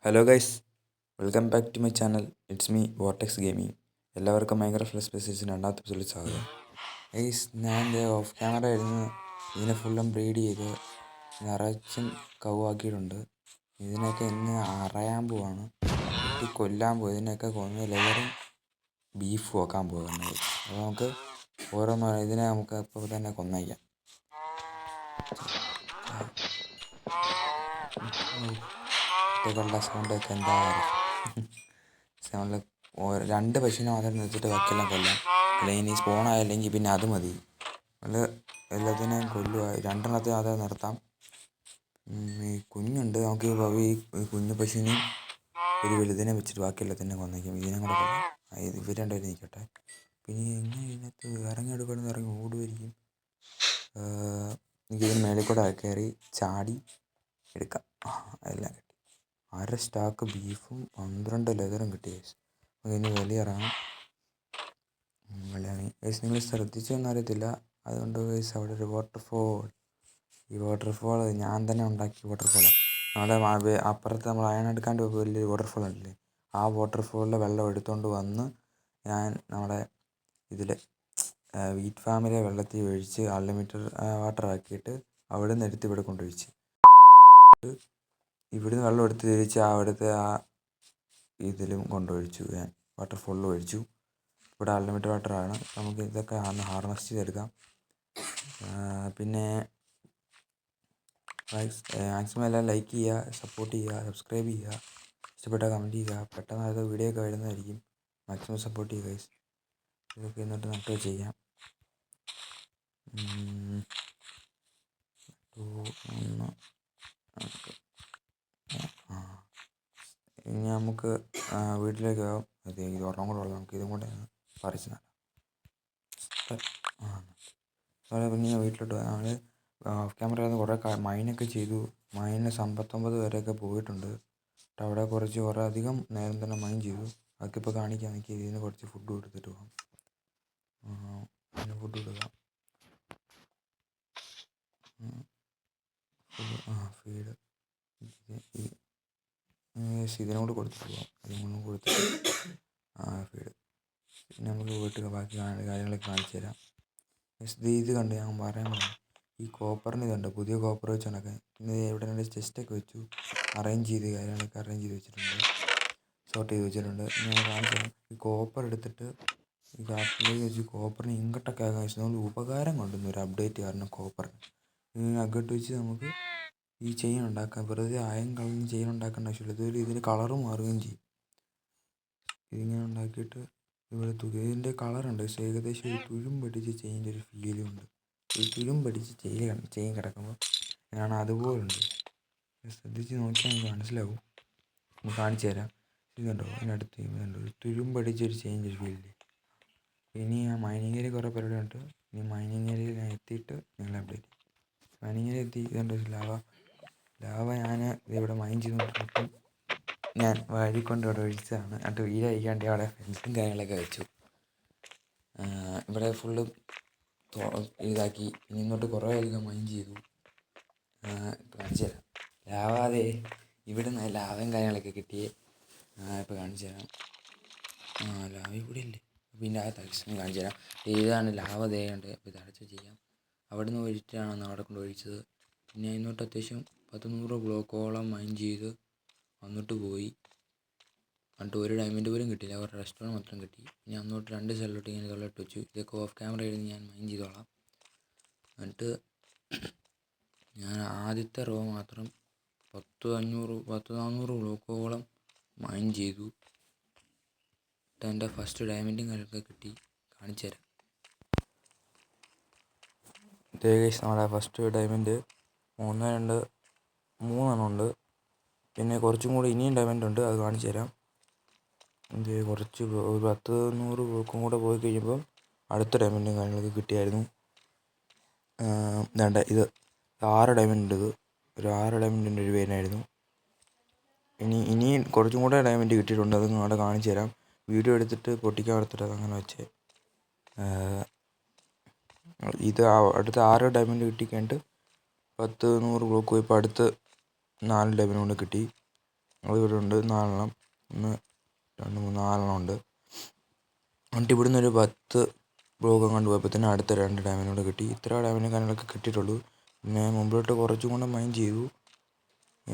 Hello guys, welcome back to my channel. It's me Vortex Gaming. എല്ലാവർക്കും ഭയങ്കര ഫ്ലസ് സ്പെസിസിന് രണ്ടാമത്തെ എപ്പിസോഡിൽ സ്വാഗതം. ഗൈസ്, ഞാൻ ഓഫ് ക്യാമറ ഇരുന്ന് ഇതിനെ ഫുള്ളും ബ്രീഡ് ചെയ്ത് നിറച്ചും കവുവാക്കിയിട്ടുണ്ട്. ഇതിനൊക്കെ ഇന്ന് അറയാൻ പോവാണ്, കുത്തി കൊല്ലാൻ പോകും. ഇതിനൊക്കെ കൊന്ന് ലെയറും ബീഫും വെക്കാൻ പോകുന്നത്. അപ്പോൾ നമുക്ക് ഓരോന്നോ ഇതിനെ നമുക്ക് ഇപ്പോൾ തന്നെ കൊന്നയ്ക്കാം. കുട്ടികളുടെ സൗണ്ടൊക്കെ എന്താ സൗണ്ടിൽ രണ്ട് പശുവിനെ മാത്രം നിർത്തിയിട്ട് ബാക്കിയെല്ലാം കൊല്ലാം. അല്ലെങ്കിൽ ഇനി സ്പോണായില്ലെങ്കിൽ പിന്നെ അത് മതി. അത് എല്ലാത്തിനെയും കൊല്ലുക. രണ്ടെണ്ണത്തെ അത് നിർത്താം. ഈ കുഞ്ഞുണ്ട്, നമുക്ക് ഈ കുഞ്ഞു പശുവിനെയും ഒരു വലുതിനെ വെച്ചിട്ട് ബാക്കി എല്ലാത്തിനെയും കൊന്നേക്കും. ഇതിനെ കൂടെ കൊല്ലാം. ഇവർ രണ്ടുപേരും നിൽക്കട്ടെ. പിന്നെ എങ്ങനെ ഇതിനകത്ത് ഇറങ്ങി ഓടുമായിരിക്കും. എനിക്കിതിന് മേളിൽ കൂടെ കയറി ചാടി എടുക്കാം. എല്ലാം കിട്ടി. 1/2 സ്റ്റാക്ക് ബീഫും 12 ലെതറും കിട്ടി. അതിന് വെളിയിറങ്ങാം. നിങ്ങൾ ശ്രദ്ധിച്ചൊന്നും അറിയത്തില്ല. അതുകൊണ്ട് അവിടെ ഒരു വാട്ടർഫോൾ. ഈ വാട്ടർഫോൾ ഞാൻ തന്നെ ഉണ്ടാക്കിയ വാട്ടർഫോളാണ്. നമ്മുടെ അപ്പുറത്ത് നമ്മൾ അയണെടുക്കാണ്ട് വലിയൊരു വാട്ടർഫോൾ ഉണ്ടല്ലേ, ആ വാട്ടർഫോളിലെ വെള്ളം എടുത്തുകൊണ്ട് വന്ന് ഞാൻ നമ്മുടെ ഇതിൽ വീറ്റ് ഫാമിലെ വെള്ളത്തിൽ ഒഴിച്ച് അൺലിമിറ്റഡ് വാട്ടർ ആക്കിയിട്ട് അവിടെ നിന്ന് എടുത്ത് ഇവിടെ കൊണ്ടൊഴിച്ച് ഇവിടുന്ന് വെള്ളം എടുത്ത് തിരിച്ച് അവിടുത്തെ ആ ഇതിലും കൊണ്ടൊഴിച്ചു. ഞാൻ വാട്ടർഫോളിൽ ഒഴിച്ചു. ഇവിടെ അൺലിമിറ്റഡ് വാട്ടറാണ്. നമുക്ക് ഇതൊക്കെ ഹാർവെസ്റ്റ് ചെയ്തെടുക്കാം. പിന്നെ മാക്സിമം എല്ലാം ലൈക്ക് ചെയ്യുക, സപ്പോർട്ട് ചെയ്യുക, സബ്സ്ക്രൈബ് ചെയ്യുക, ഇഷ്ടപ്പെട്ടാൽ കമൻറ്റ് ചെയ്യുക. പെട്ടെന്ന് അടുത്ത വീഡിയോ ഒക്കെ വരുന്നതായിരിക്കും. മാക്സിമം സപ്പോർട്ട് ചെയ്യുക ഗൈസ്. ഇതൊക്കെ എന്നിട്ട് നട്ട് ചെയ്യാം. ഇനി നമുക്ക് വീട്ടിലേക്ക് ആവും. ഇത് ഒരെണ്ണം കൂടെ ഉള്ളത്, നമുക്ക് ഇതും കൂടെ പറിച്ച് നടാം. അതുപോലെ പിന്നെ വീട്ടിലോട്ട് ഞങ്ങൾ ഓഫ് ക്യാമറയിൽ കുറേ മൈനൊക്കെ ചെയ്തു. മൈന് 59 വരെയൊക്കെ പോയിട്ടുണ്ട്. അവിടെ കുറേ അധികം നേരം തന്നെ മൈൻ ചെയ്തു. അതൊക്കെ ഇപ്പോൾ കാണിക്കാൻ എനിക്ക് ഇതിന് കുറച്ച് ഫുഡ് കൊടുത്തിട്ട് പോകാം. പിന്നെ ഫുഡ് കൊടുക്കാം. ഫീഡ് ഇതിനോട് കൊടുത്തിട്ട് പോകാം. ഇതിനോട് കൊടുത്തിട്ട് ഫീഡ്. പിന്നെ നമുക്ക് വീട്ടിൽ ബാക്കി കാര്യങ്ങളൊക്കെ കാണിച്ചു തരാം. ഇത് കണ്ട് ഞാൻ പറയാൻ പറഞ്ഞു. ഈ കോപ്പറിന് ഇതുണ്ട്, പുതിയ കോപ്പർ വെച്ചുകൊണ്ടൊക്കെ ഇന്ന് ഇവിടെ രണ്ട് ചെസ്റ്റൊക്കെ വെച്ചു കാര്യങ്ങളൊക്കെ അറേഞ്ച് ചെയ്ത് വെച്ചിട്ടുണ്ട്. സോർട്ട് ചെയ്ത് വെച്ചിട്ടുണ്ട്. ഞാൻ കാണിച്ചു തരാം. ഈ കോപ്പർ എടുത്തിട്ട് ഈ കാട്ടിലേക്ക് വെച്ച് കോപ്പറിന് ഇങ്ങോട്ടൊക്കെ ആകാൻ വെച്ചാൽ നമ്മൾ ഉപകാരം കൊണ്ടുവന്നു ഒരു അപ്ഡേറ്റ് കാരണം കോപ്പറിന് അകട്ട് വെച്ച് നമുക്ക് ഈ ചെയിൻ ഉണ്ടാക്കാം. വെറുതെ ആയം കളഞ്ഞ് ചെയിൻ ഉണ്ടാക്കേണ്ട ആവശ്യമില്ല. ഇതുപോലെ ഇതിന് കളറ് മാറുകയും ചെയ്യും. ഇതിങ്ങനെ ഉണ്ടാക്കിയിട്ട് ഇവിടെ ഇതിൻ്റെ കളറുണ്ട്. പക്ഷേ ഏകദേശം ഒരു തുരുമ്പടിച്ച് ചെയിൻ്റെ ഒരു ഫീലും ഉണ്ട്. ഒരു തുരുമ്പടിച്ച് ചെയിൻ കിടക്കുമ്പോൾ ഞാൻ അതുപോലുണ്ട്. ശ്രദ്ധിച്ച് നോക്കിയാൽ നമുക്ക് മനസ്സിലാവും. നമുക്ക് കാണിച്ചു തരാം. ഇതുണ്ടോ, അതിനടുത്ത് ഇതുണ്ടോ ഒരു തുരുമ്പടിച്ചൊരു ചെയിൻ്റെ ഒരു ഫീലില്ലേ. ഇനി ആ മൈനിങ് ഏരിയ കുറേ പരിപാടി ഉണ്ട്. ഇനി മൈനിങ് ഏരിയയിൽ ഞാൻ എത്തിയിട്ട് നിങ്ങൾ അപ്ഡേറ്റ് ചെയ്യും. മൈനിങ് ഏരിയ എത്തി. ഇതുണ്ട് ലാവ ഞാൻ ഇവിടെ മൈൻ ചെയ്തുകൊണ്ടിരുന്നപ്പം ഞാൻ വഴി കൊണ്ട് ഇവിടെ ഒഴിച്ചതാണ്. എന്നിട്ട് വീഴഴിക്കാണ്ട് അവിടെ ഫെൻസും കാര്യങ്ങളൊക്കെ വെച്ചു. ഇവിടെ ഫുള്ള് ഇതാക്കി. ഇനി ഇങ്ങോട്ട് കുറേ അധികം മൈൻ ചെയ്തു. കാണിച്ചു തരാം. ലാവാതെ ഇവിടുന്ന് ലാവയും കാര്യങ്ങളൊക്കെ കിട്ടിയേ. ഇപ്പോൾ കാണിച്ചു തരാം. ലാവ ഇവിടെ ഇല്ലേ. പിന്നെ ആ തലക്ഷണം കാണിച്ചു തരാം. ഇതാണ് ലാവ ദേഹമുണ്ട്. അപ്പോൾ ഇത് അടച്ച് ചെയ്യാം. അവിടെ നിന്ന് ഒഴിച്ചിട്ടാണ് അവിടെ കൊണ്ട് ഒഴിച്ചത്. പിന്നെ ഇങ്ങോട്ട് അത്യാവശ്യം 100 ബ്ലോക്കോളം മൈൻ ചെയ്ത് വന്നിട്ട് പോയി. എന്നിട്ട് ഒരു ഡയമണ്ട് പോലും കിട്ടിയില്ല. അവരുടെ റെസ്റ്റോറൻറ്റ് മാത്രം കിട്ടി. ഇനി അങ്ങോട്ട് 2 സൈഡിലോട്ട് ഇങ്ങനെ തൊള്ളിട്ട് വെച്ചു. ഇതൊക്കെ ഓഫ് ക്യാമറ ഇരുന്ന് ഞാൻ മൈൻ ചെയ്തോളാം. എന്നിട്ട് ഞാൻ ആദ്യത്തെ റോ മാത്രം 400 ബ്ലോക്കോളം മൈൻ ചെയ്തു. എന്നിട്ട് എൻ്റെ ഫസ്റ്റ് ഡയമണ്ടും കാര്യങ്ങളൊക്കെ കിട്ടി. കാണിച്ചു തരാം. ഏകദേശം നമ്മുടെ ഫസ്റ്റ് ഡയമണ്ട് 3 ഉണ്ട്. പിന്നെ കുറച്ചും കൂടി ഇനിയും ഡയമണ്ട് ഉണ്ട്, അത് കാണിച്ചു തരാം. കുറച്ച് ഒരു 100 ബ്ലോക്കും കൂടെ പോയി കഴിയുമ്പം അടുത്ത ഡയമണ്ടും കാര്യങ്ങളൊക്കെ കിട്ടിയായിരുന്നു. വേണ്ട, ഇത് 6 ഡയമണ്ട്. ഇത് ഒരു 6 ഡയമണ്ടിൻ്റെ ഒരു പേനായിരുന്നു. ഇനിയും കുറച്ചും കൂടെ ഡയമണ്ട് കിട്ടിയിട്ടുണ്ട്. അത് അവിടെ കാണിച്ചു തരാം. വീഡിയോ എടുത്തിട്ട് പൊട്ടിക്കാൻ എടുത്തിട്ട് അതങ്ങനെ വെച്ചേ. ഇത് അടുത്ത 6 ഡയമണ്ട് കിട്ടിക്കഴിഞ്ഞിട്ട് 100 ബ്ലോക്ക് പോയപ്പോൾ അടുത്ത് 4 ഡയമണ്ട് കൊണ്ട് കിട്ടി. അതിവിടെ ഉണ്ട് 4 1 2 3 4 ഉണ്ട്. എന്നിട്ട് ഇവിടുന്ന് ഒരു 10 ബ്ലോക്ക് കണ്ടു പോയപ്പോൾ തന്നെ അടുത്ത 2 ഡയമണ്ട് കൂടെ കിട്ടി. ഇത്ര ഡയമണ്ട് കാര്യങ്ങളൊക്കെ കിട്ടിയിട്ടുള്ളൂ. പിന്നെ മുമ്പിലോട്ട് കുറച്ചും കൂടെ മൈൻ ചെയ്തു.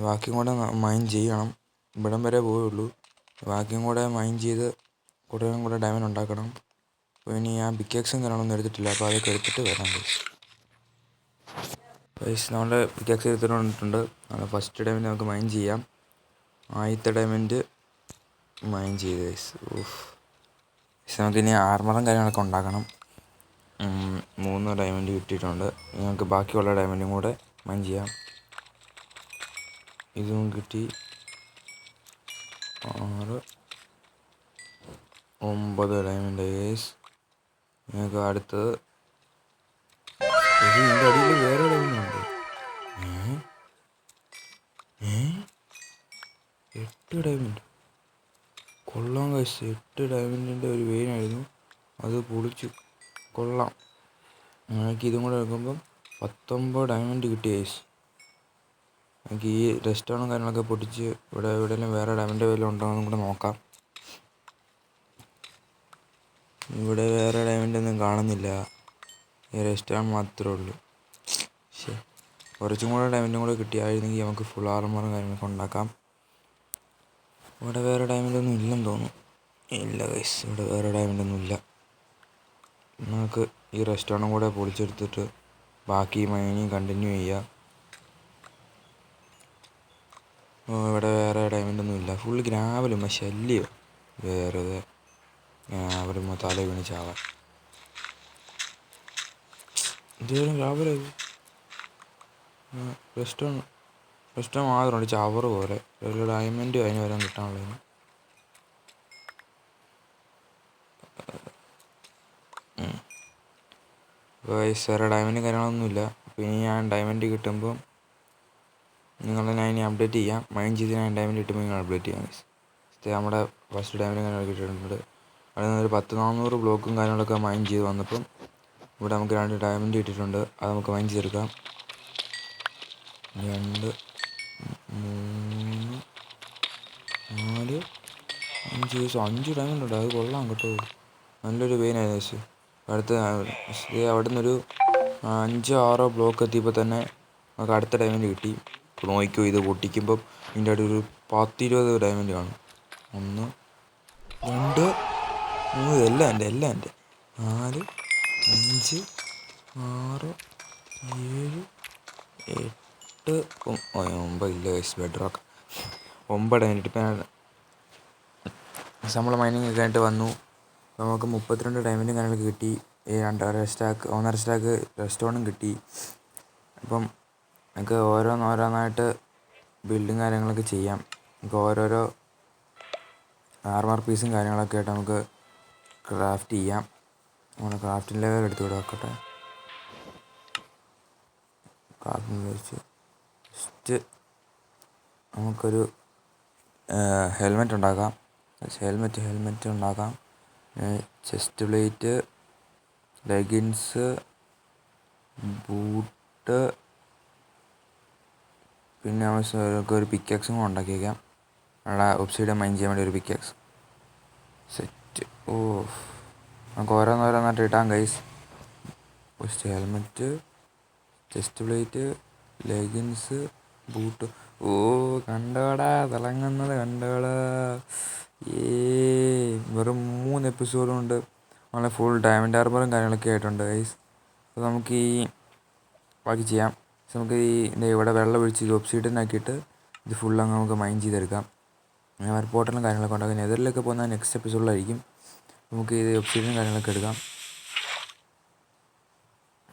ബാക്കിയും കൂടെ മൈൻ ചെയ്യണം. ഇവിടം വരെ പോയുള്ളൂ. ബാക്കിയും കൂടെ മൈൻ ചെയ്ത് കുറേയും കൂടെ ഡയമണ്ട് ഉണ്ടാക്കണം. അപ്പോൾ ഇനി ഞാൻ പിക്കാക്സും കാര്യങ്ങളൊന്നും എടുത്തിട്ടില്ല. അപ്പോൾ അതൊക്കെ എടുത്തിട്ട് വരാം ഗൈസ്. നമ്മുടെ പിക്കാക്സ് എടുത്തിട്ട് വന്നിട്ടുണ്ട്. ഫസ്റ്റ് ഡയമണ്ട് നമുക്ക് മൈൻ ചെയ്യാം. ആദ്യത്തെ ഡയമണ്ട് മൈൻ ചെയ്ത് ഗൈസ്. നമുക്കിനി ആർമറും കാര്യങ്ങളൊക്കെ ഉണ്ടാക്കണം. 3 ഡയമണ്ട് കിട്ടിയിട്ടുണ്ട്. നമുക്ക് ബാക്കിയുള്ള ഡയമണ്ടും കൂടെ മൈൻ ചെയ്യാം. ഇതും കിട്ടി. 6 9 ഡയമണ്ട് ഗൈസ്. ഞങ്ങൾക്ക് അടുത്തത് ഇതിൻ്റെ അടിയിൽ വേറെ ഡയമണ്ട് ഉണ്ട്. 8 ഡയമണ്ട് കൊള്ളാം ഗൈസ്. 8 ഡയമണ്ടിൻ്റെ ഒരു വെയിനായിരുന്നു. അത് പൊളിച്ചു. കൊള്ളാം. ഞങ്ങൾക്ക് ഇതും കൂടെ എടുക്കുമ്പം 19 ഡയമണ്ട് കിട്ടി ഗൈസ്. എനിക്ക് ഈ റെസ്റ്റോറൻറ്റും കാര്യങ്ങളൊക്കെ പൊട്ടിച്ച് ഇവിടെ എവിടെയെങ്കിലും വേറെ ഡയമണ്ട് വല്ലതും ഉണ്ടോ എന്നും കൂടെ നോക്കാം. ഇവിടെ വേറെ ഡയമണ്ട് ഒന്നും കാണുന്നില്ല. ഈ റെസ്റ്റോറൻറ്റ് മാത്രമേ ഉള്ളൂ. കുറച്ചും കൂടെ ഡയമണ്ടും കൂടെ കിട്ടിയായിരുന്നെങ്കിൽ നമുക്ക് ഫുൾ ആർമറും കാര്യങ്ങളൊക്കെ ഉണ്ടാക്കാം. ഇവിടെ വേറെ ഡയമണ്ടൊന്നും ഇല്ലെന്ന് തോന്നുന്നു. ഇല്ല ഗൈസ്, ഇവിടെ വേറെ ഡയമണ്ടൊന്നും ഇല്ല. നമുക്ക് ഈ റെസ്റ്റോറൻറ്റും കൂടെ പൊളിച്ചെടുത്തിട്ട് ബാക്കി മൈനിങ് കണ്ടിന്യൂ ചെയ്യാം. ഇവിടെ വേറെ ഡയമണ്ടൊന്നും ഇല്ല. ഫുൾ ഗ്രാവലും ശല്യം. വേറെ ഗ്രാവലും തല വീണ് ചാവാൻ. ഇതുവരെ ഗ്രാവലായി. റെസ്റ്റോറൻറ്റ് മാത്രമുണ്ട് ചവറ് പോലെ. ഒരു ഡയമണ്ട് അതിന് വരാൻ കിട്ടാനുള്ളതിന്. വേറെ ഡയമണ്ട് കാര്യങ്ങളൊന്നുമില്ല. അപ്പോൾ ഇനി ഞാൻ ഡയമണ്ട് കിട്ടുമ്പം നിങ്ങളെ ഞാൻ ഇനി അപ്ഡേറ്റ് ചെയ്യാം. മൈൻ ചെയ്ത് ഞാൻ ഡയമണ്ട് കിട്ടുമ്പോൾ നിങ്ങൾ അപ്ഡേറ്റ് ചെയ്യാം. നമ്മുടെ ഫസ്റ്റ് ഡയമണ്ട് കാര്യങ്ങളൊക്കെ കിട്ടിയിട്ടുണ്ട്. അതിൽ നിന്നൊരു 10-400 ബ്ലോക്കും കാര്യങ്ങളൊക്കെ മൈൻ ചെയ്ത് വന്നപ്പം ഇവിടെ നമുക്ക് 2 ഡയമണ്ട് കിട്ടിയിട്ടുണ്ട്. അത് നമുക്ക് മൈൻ ചെയ്തെടുക്കാം. 2 3 4 5 ഡയമണ്ട് ഉണ്ട്. അത് കൊള്ളാം കേട്ടോ. നല്ലൊരു വെയിനായിരുന്നു ഗൈസ്. അടുത്ത അവിടെ നിന്നൊരു 5-6 ബ്ലോക്ക് എത്തിയപ്പോൾ തന്നെ നമുക്ക് അടുത്ത ഡയമണ്ട് കിട്ടി. ഇപ്പോൾ നോക്കിക്കോ, ഇത് പൊട്ടിക്കുമ്പം ഇതിൻ്റെ അടുത്ത് ഒരു 10-20 ഡയമണ്ട് കാണും. 1 2 3 എല്ലാം എൻ്റെ 4 5 6 7 8 9 ഇല്ല ഗൈസ്. ബെഡ് റോക്ക് 9 ഡയമണ്ട് കിട്ടി. ഇപ്പം നമ്മൾ മൈനിങ് ഒക്കെ ആയിട്ട് വന്നു. അപ്പോൾ നമുക്ക് 32 ഡയമണ്ടും കാര്യങ്ങളൊക്കെ കിട്ടി. 1.5 സ്റ്റാക്ക് റെസ്റ്റോറൻറ്റും കിട്ടി. അപ്പം നമുക്ക് ഓരോന്നായിട്ട് ബിൽഡും കാര്യങ്ങളൊക്കെ ചെയ്യാം. നമുക്ക് ഓരോരോ ആർമർ പീസും കാര്യങ്ങളൊക്കെ ആയിട്ട് നമുക്ക് ക്രാഫ്റ്റ് ചെയ്യാം. നമ്മുടെ ക്രാഫ്റ്റിംഗ് ലെവൽ എടുത്ത് ഇവിടെ വെക്കട്ടെ. ക്രാഫ്റ്റിംഗ് വെച്ച് ജസ്റ്റ് നമുക്കൊരു ഹെൽമെറ്റ് ഉണ്ടാക്കാം. ഹെൽമെറ്റ് ഉണ്ടാക്കാം. ചെസ്റ്റ് പ്ലേറ്റ്, ലെഗിൻസ്, ബൂട്ട്, പിന്നെ നമുക്ക് ഒരു പിക്കാക്സും കൂടെ ഉണ്ടാക്കി വയ്ക്കാം. നമ്മുടെ ഒബ്സിഡിയൻ മൈൻ ചെയ്യാൻ വേണ്ടി ഒരു പിക്കാക്സ് സെറ്റ്. നമുക്ക് ഓരോന്നായിട്ട് ഇട്ടാം guys. First helmet, chest plate, leggings, boot. കണ്ടോടാ തിളങ്ങുന്നത് കണ്ടോടാ. വെറും 3 എപ്പിസോഡും ഉണ്ട്. നമ്മളെ ഫുൾ ഡയമണ്ട് ആർമറും കാര്യങ്ങളൊക്കെ ആയിട്ടുണ്ട് ഗൈസ്. അപ്പോൾ നമുക്ക് ഈ ബാക്കി ചെയ്യാം. നമുക്ക് ഇവിടെ വെള്ളം ഒഴിച്ച് ഇത് ഒബ്സിഡിയൻ ആക്കിയിട്ട് ഇത് ഫുള്ളങ്ങ് നമുക്ക് മൈൻ ചെയ്തെടുക്കാം. അങ്ങനെ പോർട്ടലും കാര്യങ്ങളൊക്കെ ഉണ്ടാകും. നെതറിലൊക്കെ പോകുന്ന നെക്സ്റ്റ് എപ്പിസോഡിലായിരിക്കും. നമുക്ക് ഇത് ഒബ്സിഡിയൻ കാര്യങ്ങളൊക്കെ എടുക്കാം.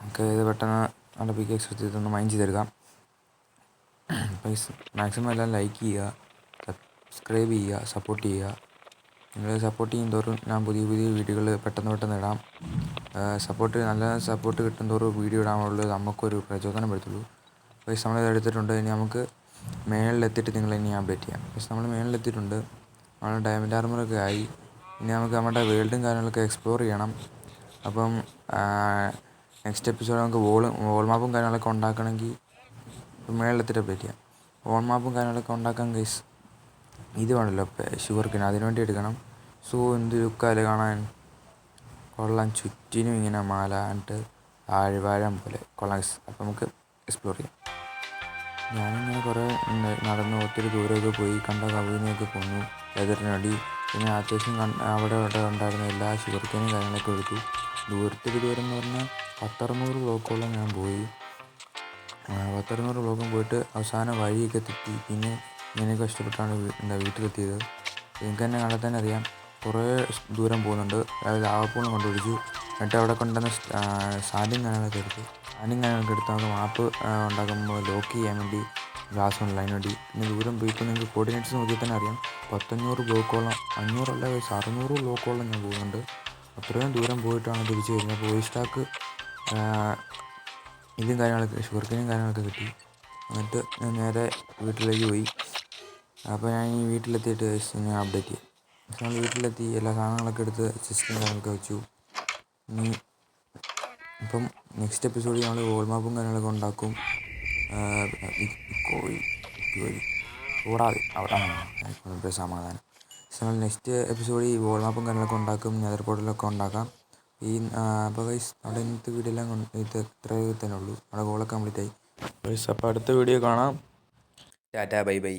നമുക്ക് ഇത് പെട്ടെന്ന് നല്ല പിക്കാക്സ് എടുത്ത് ഇതൊന്ന് മൈൻ ചെയ്തെടുക്കാം. മാക്സിമം എല്ലാം ലൈക്ക് ചെയ്യുക, സബ്സ്ക്രൈബ് ചെയ്യുക, സപ്പോർട്ട് ചെയ്യുക. നിങ്ങൾ സപ്പോർട്ട് ചെയ്യും തോറും ഞാൻ പുതിയ വീഡിയോകൾ പെട്ടെന്ന് ഇടാം. നല്ല സപ്പോർട്ട് കിട്ടും തോറും വീഡിയോ ഇടാനുള്ളത് നമുക്കൊരു പ്രചോദനം വരത്തുള്ളൂ. പക്ഷേ നമ്മളിത് എടുത്തിട്ടുണ്ട്. ഇനി നമുക്ക് മേളിലെത്തിയിട്ട് നിങ്ങളെ ഇനി അപ്ഡേറ്റ് ചെയ്യാം. പക്ഷേ നമ്മൾ മേളിലെത്തിയിട്ടുണ്ട്. നമ്മൾ ഡയമണ്ട് ആർമറൊക്കെ ആയി. ഇനി നമുക്ക് നമ്മുടെ വേൾഡും കാര്യങ്ങളൊക്കെ എക്സ്പ്ലോർ ചെയ്യണം. അപ്പം നെക്സ്റ്റ് എപ്പിസോഡ് നമുക്ക് വോൾ മാപ്പും കാര്യങ്ങളൊക്കെ ഉണ്ടാക്കണമെങ്കിൽ മേളിലെത്തിയിട്ട് അപ്ഡേറ്റ് ചെയ്യാം. വോൾ മാപ്പും കാര്യങ്ങളൊക്കെ ഉണ്ടാക്കാം ഗൈസ്. ഇത് വേണമല്ലോ ഷുഗർ കെയിൻ, അതിന് വേണ്ടി എടുക്കണം. സോ എന്ത് ലുക്കാല് കാണാൻ, കൊള്ളാൻ. ചുറ്റിനും ഇങ്ങനെ മാല എന്നിട്ട് താഴ്വാരം പോലെ കൊള്ളാം. അപ്പം നമുക്ക് എക്സ്പ്ലോർ ചെയ്യാം. ഞാനിങ്ങനെ കുറേ നടന്ന് ഒത്തിരി ദൂരമൊക്കെ പോയി കണ്ട കവിനെയൊക്കെ കൊന്നു, ലെതറിനടി. പിന്നെ അത്യാവശ്യം അവിടെ ഉണ്ടായിരുന്ന എല്ലാ ഷുഗർ കെയിനും കാര്യങ്ങളൊക്കെ എടുത്തു. ദൂരത്തേക്ക് ദൂരം എന്ന് പറഞ്ഞാൽ 10-600 ബ്ലോക്കോളം ഞാൻ പോയി. 10-600 ബ്ലോക്കും പോയിട്ട് അവസാനം വഴിയൊക്കെ തെറ്റി. പിന്നെ ഇങ്ങനെ കഷ്ടപ്പെട്ടാണ് വീട്ടിലെത്തിയത്. നിങ്ങൾക്ക് തന്നെ കണ്ടാൽ തന്നെ അറിയാം, കുറേ ദൂരം പോകുന്നുണ്ട്. അതായത് ആവപ്പൂളും കണ്ടുപിടിച്ചു. എന്നിട്ട് അവിടെ കൊണ്ടുവന്ന സാധനം കാര്യങ്ങളൊക്കെ എടുത്തു. നമുക്ക് മാപ്പ് ഉണ്ടാക്കുമ്പോൾ ലോക്ക് ചെയ്യാൻ വേണ്ടി ഗ്ലാസ് ഉണ്ട്, അതിന് വേണ്ടി. പിന്നെ ദൂരം പോയിപ്പോൾ നിങ്ങൾക്ക് കോർഡിനേറ്റ്സ് നോക്കിയാൽ തന്നെ അറിയാം, 500 ബ്ലോക്കോളം, 600 ബ്ലോക്കോളം ഞാൻ പോകുന്നുണ്ട്. അത്രയും ദൂരം പോയിട്ടാണ് തിരിച്ച് വരുന്നത്. അപ്പോൾ സ്റ്റാക്ക് ഇതും കാര്യങ്ങളൊക്കെ ഷുഗർ കെയിനും കാര്യങ്ങളൊക്കെ കിട്ടി. എന്നിട്ട് ഞാൻ നേരെ വീട്ടിലേക്ക് പോയി. അപ്പോൾ ഞാൻ ഈ വീട്ടിലെത്തിയിട്ട് ഞാൻ അപ്ഡേറ്റ് ചെയ്യാം. നമ്മൾ വീട്ടിലെത്തി എല്ലാ സാധനങ്ങളൊക്കെ എടുത്ത് സിസ്റ്റം കാര്യങ്ങളൊക്കെ വെച്ചു. ഇപ്പം നെക്സ്റ്റ് എപ്പിസോഡിൽ നമ്മൾ വോൾ മാപ്പും കാര്യങ്ങളൊക്കെ ഉണ്ടാക്കും. കൂടാതെ അവിടെ സമാധാനം. നമ്മൾ നെക്സ്റ്റ് എപ്പിസോഡിൽ ഈ വോൾ മാപ്പും കാര്യങ്ങളൊക്കെ ഉണ്ടാക്കും, നെതർ പോർട്ടലൊക്കെ ഉണ്ടാക്കാം. അപ്പോൾ ഗൈസ് അവിടെ ഇന്നത്തെ വീഡിയോ എല്ലാം ഇത് ഇത്രയേ തന്നെ ഉള്ളൂ. അവിടെ ഗോളൊക്കെ കംപ്ലീറ്റ് ആയി. ഗൈസ് അപ്പോൾ അടുത്ത വീഡിയോ കാണാം. Tata bye bye.